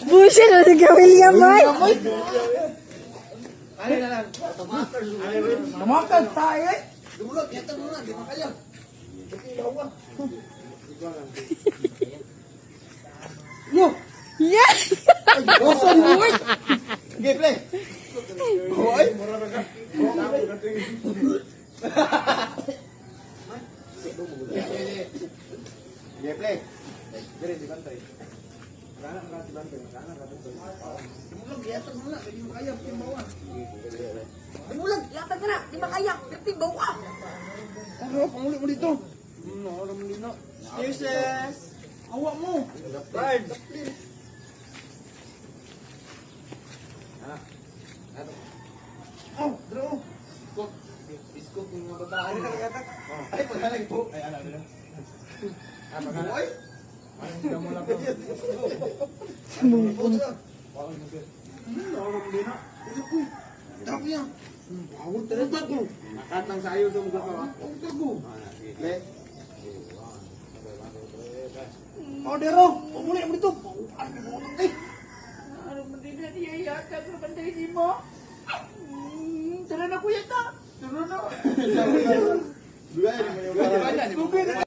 Bullshit lo si William boy. Makan tayo. Yo, Yeah. bosan boy. Okay, play. Boy. Okay, play. Dire di bantai. Kanan di bantai. Mulag biasa mulag, hindi makaya tim bawah. Mulag, latag na, di makaya, perti bawah. Ano, pangulit mo dito. Ano mo dito? Excuses. Awak mo. Right. Oh, bro. Biskot ng mga babae. Ay, pagkalag po. Ay, alam nila. Ah, pagkalag. Ay! Parang hindi mo lang po. Mumpun. Parang hindi. Parang hindi na. Tap niya. Bawal talaga ko. Nakatang sayo sa mga ka. Bawal ko. Le. Oh, Dero. Pumuli mo dito. Ano mo nang kay? Ano man din na niya yata, pero bantay di mo. Tara na kuya ta. Tara na. Dua ni mo yung